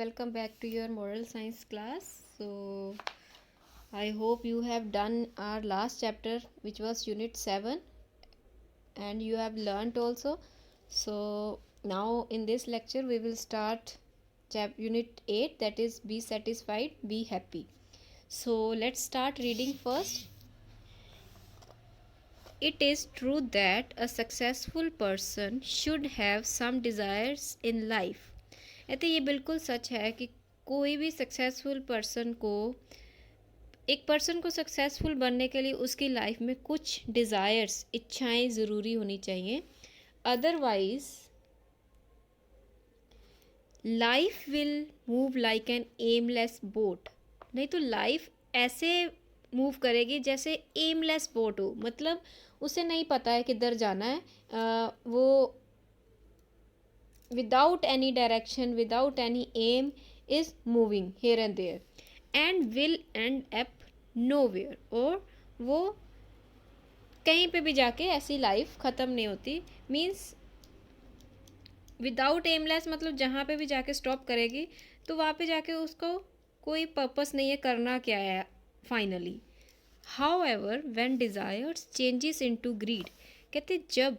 welcome back to your moral science class. So, I hope you have done our last chapter, which was Unit 7, and you have learnt also. So, now in this lecture, we will start Unit 8, that is Be Satisfied, Be Happy. So, let's start reading first. It is true that a successful person should have some desires in life. कहते ये बिल्कुल सच है कि कोई भी successful person को एक person को सक्सेसफुल बनने के लिए उसकी लाइफ में कुछ डिज़ायर्स इच्छाएं ज़रूरी होनी चाहिए. Otherwise life will move like an aimless boat. नहीं तो लाइफ ऐसे मूव करेगी जैसे एमलेस बोट हो, मतलब उसे नहीं पता है किधर जाना है. वो without any direction, without any aim is moving here and there and will end up nowhere. और वो कहीं पे भी जाके ऐसी लाइफ ख़त्म नहीं होती. मीन्स विदाउट एमलेस मतलब जहाँ पे भी जाके स्टॉप करेगी तो वहाँ पे जाके उसको कोई पर्पस नहीं है करना क्या है finally. However when desires changes into greed. कहते जब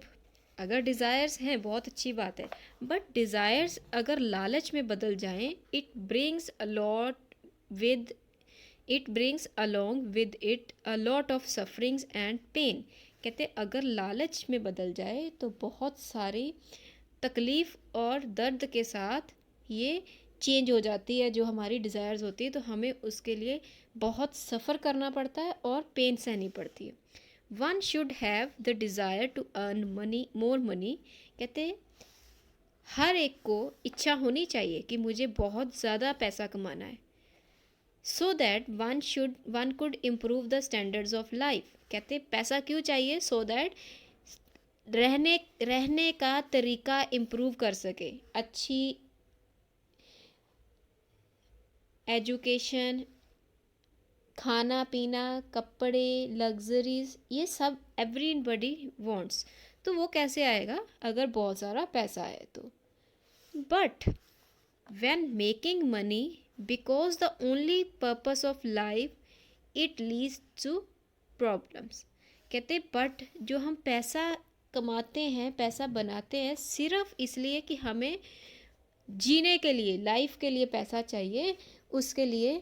अगर डिज़ायर्स हैं बहुत अच्छी बात है, बट डिज़ायर्स अगर लालच में बदल जाएं, it brings along with it a lot of sufferings and pain. कहते अगर लालच में बदल जाए तो बहुत सारी तकलीफ़ और दर्द के साथ ये चेंज हो जाती है. जो हमारी डिज़ायर्स होती है तो हमें उसके लिए बहुत सफ़र करना पड़ता है और पेन सहनी पड़ती है. One should have the desire to earn money, more money. कहते हर एक को इच्छा होनी चाहिए कि मुझे बहुत ज़्यादा पैसा कमाना है. So that one could improve the standards of life. कहते पैसा क्यों चाहिए? सो दैट रहने का तरीका इम्प्रूव कर सके. अच्छी एजुकेशन, खाना पीना, कपड़े, लग्जरीज, ये सब एवरीबडी वांट्स. तो वो कैसे आएगा? अगर बहुत सारा पैसा है तो. But when making money because the only purpose of life it leads to problems. कहते बट जो हम पैसा कमाते हैं, पैसा बनाते हैं सिर्फ इसलिए कि हमें जीने के लिए, लाइफ के लिए पैसा चाहिए, उसके लिए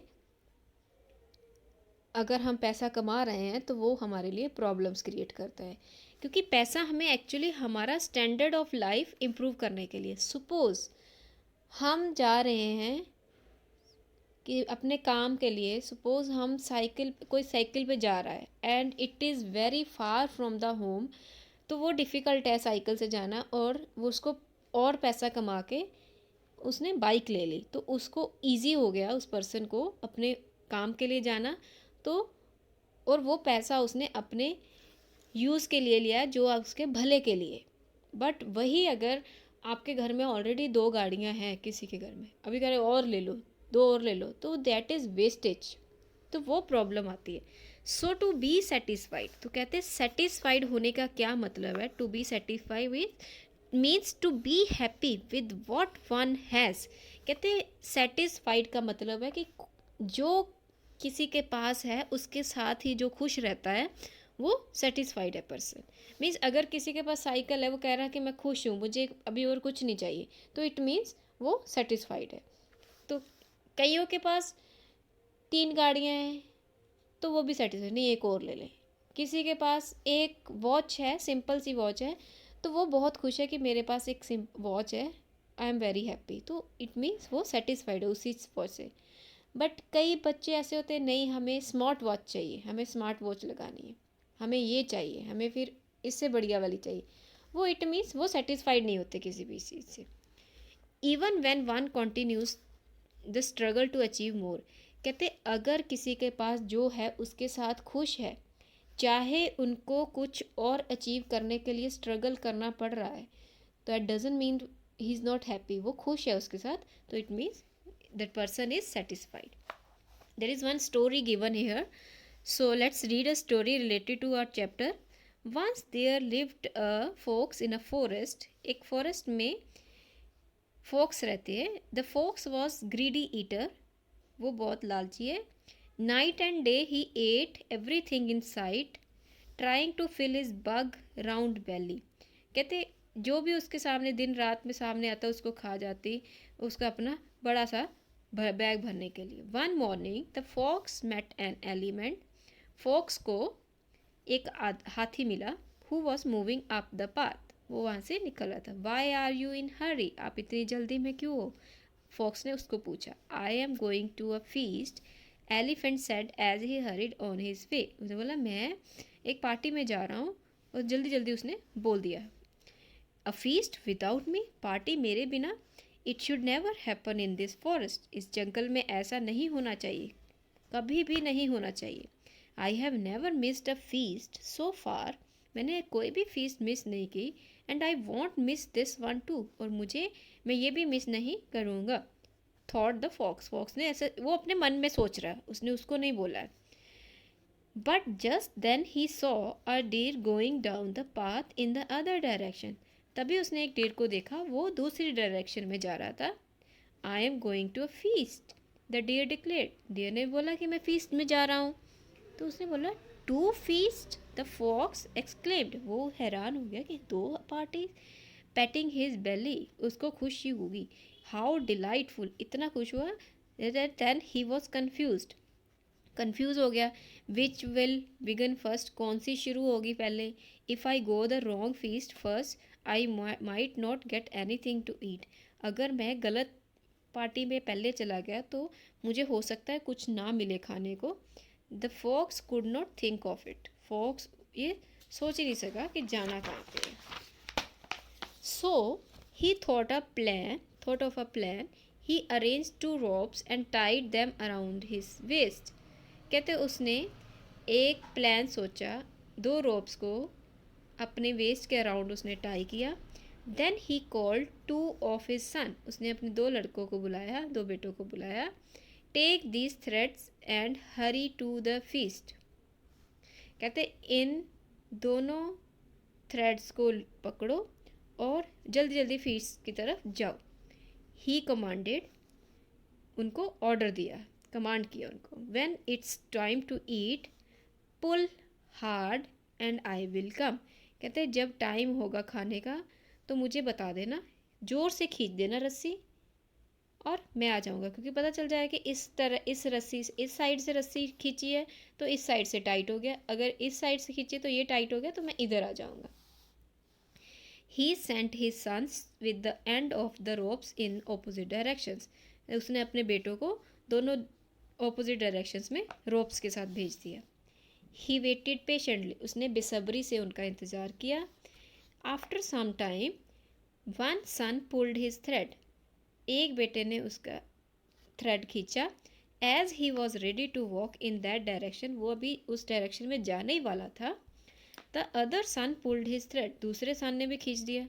अगर हम पैसा कमा रहे हैं तो वो हमारे लिए प्रॉब्लम्स क्रिएट करता है. क्योंकि पैसा हमें एक्चुअली हमारा स्टैंडर्ड ऑफ लाइफ इम्प्रूव करने के लिए. सपोज़ हम जा रहे हैं कि अपने काम के लिए, सपोज़ हम कोई साइकिल पे जा रहा है and it is very far from the home. तो वो डिफ़िकल्ट है साइकिल से जाना, और वो उसको और पैसा कमा के उसने बाइक ले ली तो उसको ईजी हो गया उस पर्सन को अपने काम के लिए जाना. तो और वो पैसा उसने अपने यूज़ के लिए लिया जो उसके भले के लिए. बट वही अगर आपके घर में ऑलरेडी 2 गाड़ियां हैं किसी के घर में, अभी कह रहे और ले लो, 2 और ले लो, तो दैट इज़ वेस्टेज. तो वो प्रॉब्लम आती है. सो टू बी सेटिस्फाइड, तो कहते हैं सेटिस्फाइड होने का क्या मतलब है? To be satisfied with means to be happy with what one has. कहते सेटिस्फाइड का मतलब है कि जो किसी के पास है उसके साथ ही जो खुश रहता है वो सेटिस्फाइड है पर्सन. मीन्स अगर किसी के पास साइकिल है, वो कह रहा है कि मैं खुश हूँ, मुझे अभी और कुछ नहीं चाहिए, तो इट मीन्स वो सेटिस्फाइड है. तो कईयों के पास 3 गाड़ियाँ हैं तो वो भी सेटिस्फाइड, नहीं एक और ले लें. किसी के पास एक वॉच है, सिंपल सी वॉच है, तो वो बहुत खुश है कि मेरे पास एक वॉच है, आई एम वेरी हैप्पी. तो इट मीन्स वो सेटिस्फाइड है उसी वॉच से. बट कई बच्चे ऐसे होते हैं, नहीं हमें स्मार्ट वॉच चाहिए, हमें स्मार्ट वॉच लगानी है, हमें ये चाहिए, हमें फिर इससे बढ़िया वाली चाहिए. वो इट मीन्स वो सेटिस्फाइड नहीं होते किसी भी चीज़ से. Even when one continues the struggle to achieve more. कहते अगर किसी के पास जो है उसके साथ खुश है, चाहे उनको कुछ और अचीव करने के लिए स्ट्रगल करना पड़ रहा है, तो that doesn't mean he is not happy. वो खुश है उसके साथ, तो it means that person is satisfied. There is one story given here, so let's read a story related to our chapter. Once there lived a fox in a forest. एक forest में fox रहते हैं. The fox was greedy eater. वो बहुत लालची है. Night and day he ate everything in sight trying to fill his big round belly. कहते जो भी उसके सामने दिन रात में सामने आता उसको खा जाती, उसका अपना बड़ा सा बैग भरने के लिए. One morning the fox met an elephant. Fox को एक हाथी मिला. Who was moving up the path. वो वहाँ से निकल रहा था. Why are you in hurry. आप इतनी जल्दी में क्यों हो. फॉक्स ने उसको पूछा. I am going to a feast elephant said as he hurried on his way. उसने बोला मैं एक पार्टी में जा रहा हूँ, और जल्दी जल्दी उसने बोल दिया. अ फीस्ट विदाउट मी. पार्टी मेरे बिना. It should never happen in this forest. इस जंगल में ऐसा नहीं होना चाहिए, कभी भी नहीं होना चाहिए. I have never missed a feast so far. मैंने कोई भी फीस्ट मिस नहीं की. And I won't miss this one too. और मैं ये भी मिस नहीं करूँगा. Thought the fox. फॉक्स ने ऐसे, वो अपने मन में सोच रहा है, उसने उसको नहीं बोला है. But just then he saw a deer going down the path in the other direction. तभी उसने एक डीर को देखा, वो दूसरी डायरेक्शन में जा रहा था. I am going to a feast the deer declared. Deer ने बोला कि मैं फीस्ट में जा रहा हूँ. तो उसने बोला two feast. The fox exclaimed. वो हैरान हो गया कि दो पार्टी. पेटिंग हिज बेली. उसको खुशी होगी. How delightful. इतना खुश हुआ. Then he was confused. Confuse हो गया. Which will begin first. कौन सी शुरू होगी पहले. If I go the wrong feast first I might not get anything to eat. अगर मैं गलत पार्टी में पहले चला गया तो मुझे हो सकता है कुछ ना मिले खाने को. The fox could not think of it. Fox ये सोच ही नहीं सका कि जाना कहाँ पे है. So he thought of a plan. He arrange two ropes and tied them around his waist. कहते उसने एक प्लान सोचा. दो रोप्स को अपने वेस्ट के अराउंड उसने टाई किया. Then he called two of his son. उसने अपने दो लड़कों को बुलाया, दो बेटों को बुलाया. Take these threads and hurry to the feast. कहते इन दोनों थ्रेड्स को पकड़ो और जल्दी जल्दी फीस्ट की तरफ जाओ. He commanded. उनको ऑर्डर दिया, कमांड किया उनको. When it's time to eat pull hard and I will come. कहते जब टाइम होगा खाने का तो मुझे बता देना, ज़ोर से खींच देना रस्सी और मैं आ जाऊंगा. क्योंकि पता चल जाएगा कि इस तरह इस रस्सी इस साइड से रस्सी खींची है तो इस साइड से टाइट हो गया, अगर इस साइड से खींची तो ये टाइट हो गया, तो मैं इधर आ जाऊंगा. He sent his sons with the end of the ropes in opposite directions. उसने अपने बेटों को दोनों ऑपोजिट डायरेक्शंस में रोप्स के साथ भेज दिया. He waited patiently. उसने बेसब्री से उनका इंतज़ार किया. After some time one son pulled his thread. एक बेटे ने उसका थ्रेड खींचा. As he was ready to walk in that direction. वो अभी उस डायरेक्शन में जाने ही वाला था. The other son pulled his thread. दूसरे सन ने भी खींच दिया.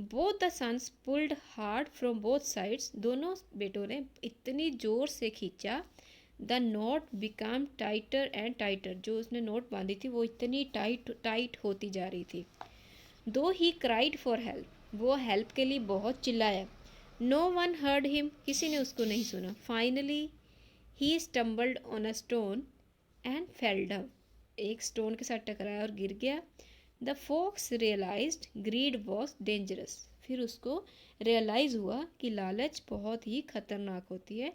Both the sons pulled hard from both sides. दोनों बेटों ने इतनी ज़ोर से खींचा. The knot become tighter and tighter. जो उसने नोट बांधी थी वो इतनी टाइट होती जा रही थी. Though he cried for help. वो हेल्प के लिए बहुत चिल्लाया. No one heard him. किसी ने उसको नहीं सुना. Finally he stumbled on a stone and fell down. एक स्टोन के साथ टकराया और गिर गया. The fox realised greed was dangerous. फिर उसको रियलाइज़ हुआ कि लालच बहुत ही खतरनाक होती है.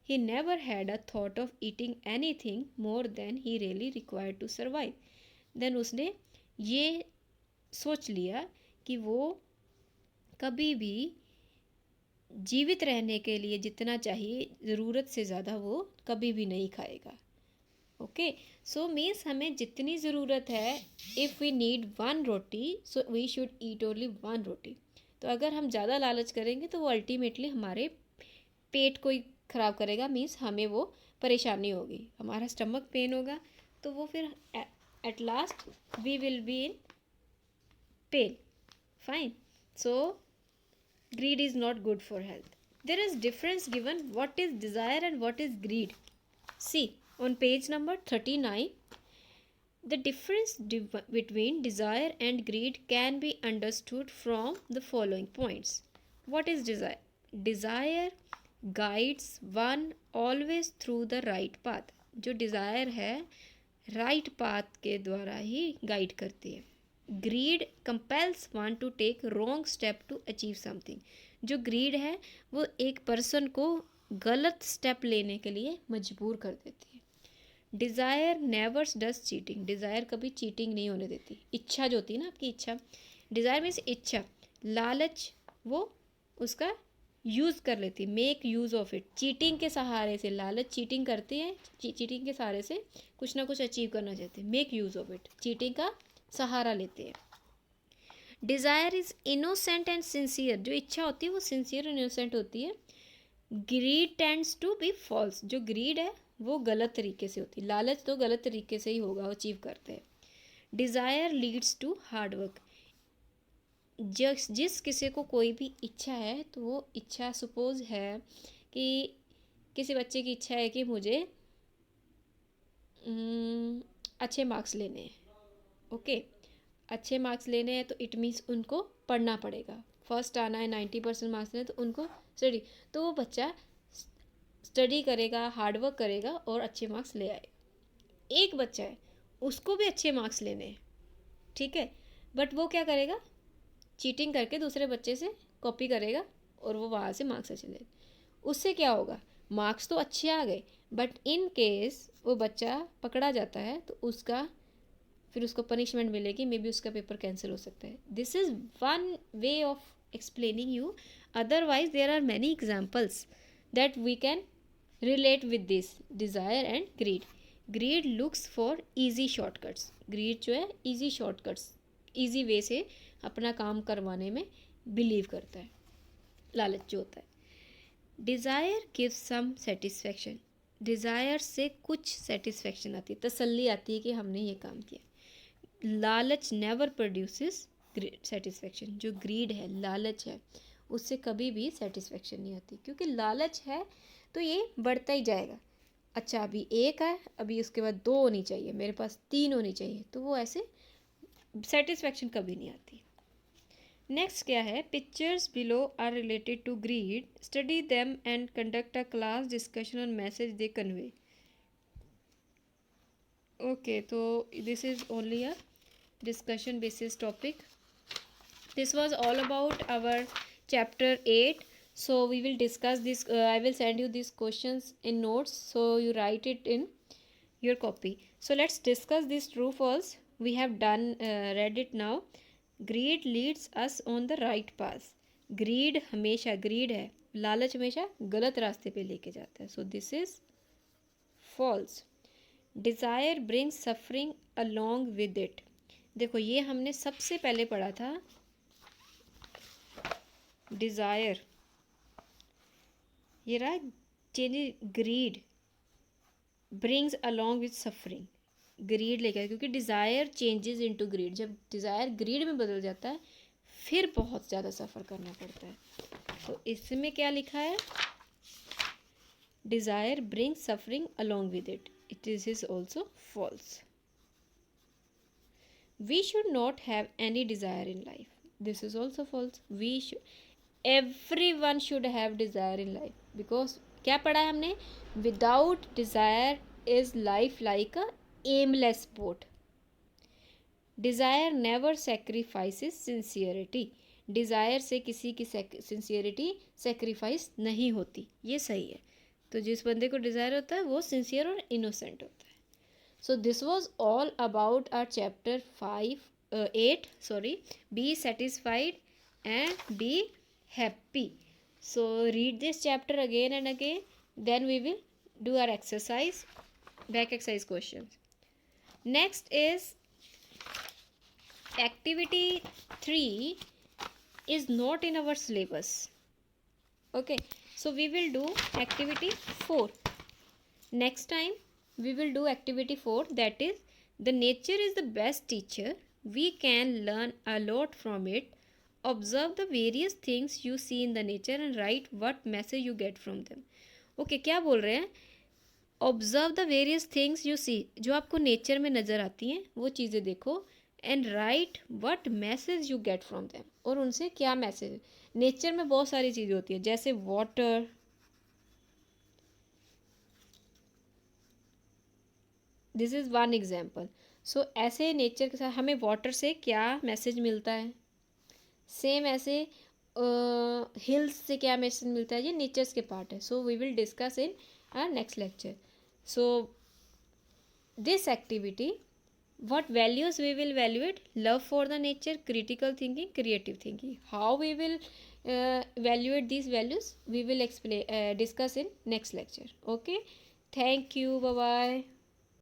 He never had a thought of eating anything more than he really required to survive. Then उसने ये सोच लिया कि वो कभी भी जीवित रहने के लिए जितना चाहिए ज़रूरत से ज़्यादा वो कभी भी नहीं खाएगा. ओके, सो मीन्स हमें जितनी ज़रूरत है, if we need one roti so we should eat only one roti. तो अगर हम ज़्यादा लालच करेंगे तो वो अल्टीमेटली हमारे पेट को ही ख़राब करेगा. मीन्स हमें वो परेशानी होगी, हमारा स्टमक पेन होगा, तो वो फिर at last we will be in pain. Fine. So greed is not good for health. There is difference given what is desire and what is greed. See on page number 39, the difference between desire and greed can be understood from the following points. What is desire? Desire guides one always through the right path. जो desire है right path के द्वारा ही guide करती है। Greed compels one to take wrong step to achieve something. जो greed है वो एक पर्सन को गलत स्टेप लेने के लिए मजबूर कर देती है। Desire नेवर्स does cheating. डिज़ायर कभी चीटिंग नहीं होने देती। इच्छा जो होती है ना आपकी इच्छा, डिज़ायर मीन्स इच्छा, लालच वो उसका यूज़ कर लेती, make use of it. Cheating के सहारे से, लालच चीटिंग करती है, चीटिंग के सहारे से कुछ ना कुछ अचीव करना चाहते हैं, make use of it, cheating का सहारा लेते हैं। Desire is innocent and sincere. जो इच्छा होती है वो सिंसियर और इनोसेंट होती है। Greed tends to be false. जो ग्रीड है वो गलत तरीके से होती है, लालच तो गलत तरीके से ही होगा, अचीव करते हैं। Desire leads to hard work. जिस किसी को कोई भी इच्छा है तो वो इच्छा सपोज है कि किसी बच्चे की इच्छा है कि मुझे अच्छे मार्क्स लेने हैं, ओके, अच्छे मार्क्स लेने हैं तो इट मीन्स उनको पढ़ना पड़ेगा, फर्स्ट आना है, 90% मार्क्स लेने तो उनको स्टडी, तो वो बच्चा स्टडी करेगा, हार्डवर्क करेगा और अच्छे मार्क्स ले आए। एक बच्चा है उसको भी अच्छे मार्क्स लेने हैं, ठीक है, बट वो क्या करेगा, चीटिंग करके दूसरे बच्चे से कॉपी करेगा और वो वहाँ से मार्क्स अच्छे ले, उससे क्या होगा, मार्क्स तो अच्छे आ गए बट इन केस वो बच्चा पकड़ा जाता है तो उसका फिर उसको पनिशमेंट मिलेगी, मे बी उसका पेपर कैंसिल हो सकता है। This is one way of explaining you, otherwise there are many examples that we can relate with this desire and greed. Greed looks for easy shortcuts. Greed जो है easy shortcuts, easy way से अपना काम करवाने में believe करता है, लालच जो होता है। Desire gives some satisfaction. Desire से कुछ सेटिस्फेक्शन आती है, तसल्ली आती है कि हमने ये काम किया। लालच नेवर प्रोड्यूसेस सेटिस्फेक्शन। जो ग्रीड है, लालच है, उससे कभी भी सेटिस्फेक्शन नहीं आती, क्योंकि लालच है तो ये बढ़ता ही जाएगा। अच्छा अभी एक है, अभी उसके बाद 2 होनी चाहिए, मेरे पास 3 होनी चाहिए, तो वो ऐसे सेटिस्फेक्शन कभी नहीं आती। नेक्स्ट क्या है, pictures below are related to greed, study them and conduct a class discussion on message they convey. Okay, तो this is only a discussion basis topic. This was all about our chapter 8. So we will discuss this, I will send you these questions in notes, so you write it in your copy. So let's discuss this true false. We have done read it now. Greed leads us on the right path. Greed हमेशा, greed है, लालच हमेशा गलत रास्ते पे लेके जाता है, so this is false. Desire brings suffering along with it. देखो ये हमने सबसे पहले पढ़ा था, डिज़ायर, ये रहा change, greed brings along with suffering, greed लेकर, क्योंकि डिज़ायर चेंजेस इनटू ग्रीड, जब डिज़ायर ग्रीड में बदल जाता है फिर बहुत ज़्यादा सफ़र करना पड़ता है। तो इसमें क्या लिखा है, desire brings suffering along with it, it is also false. We should not have any desire in life. This is also false. Everyone should have desire in life, because क्या पढ़ा है हमने, without desire is life like a aimless boat. Desire never sacrifices sincerity. Desire से किसी की sincerity sacrifice नहीं होती, ये सही है। तो जिस बंदे को desire होता है वो sincere और innocent होता है। So this was all about our chapter 8. Be satisfied and be happy. So read this chapter again and again. Then we will do our exercise, back exercise questions. Next is activity 3 is not in our syllabus. Okay, so we will do activity 4 next time. We will do activity 4, that is the nature is the best teacher. We can learn a lot from it. Observe the various things you see in the nature and write what message you get from them. Okay, क्या बोल रहे हैं, observe the various things you see, जो आपको nature में नज़र आती हैं वो चीज़ें देखो, and right what message you get from them, और उनसे क्या मैसेज। नेचर में बहुत सारी चीज़ें होती है, जैसे water, this is one example. So ऐसे नेचर के साथ हमें वाटर से क्या मैसेज मिलता है, सेम ऐसे हिल्स से क्या मैसेज मिलता है, ये नेचर्स के पार्ट है। So we will discuss in our next lecture. So this activity, what values we will evaluate: love for the nature, critical thinking, creative thinking. How we will evaluate these values, we will explain discuss in next lecture. Okay, thank you, bye bye.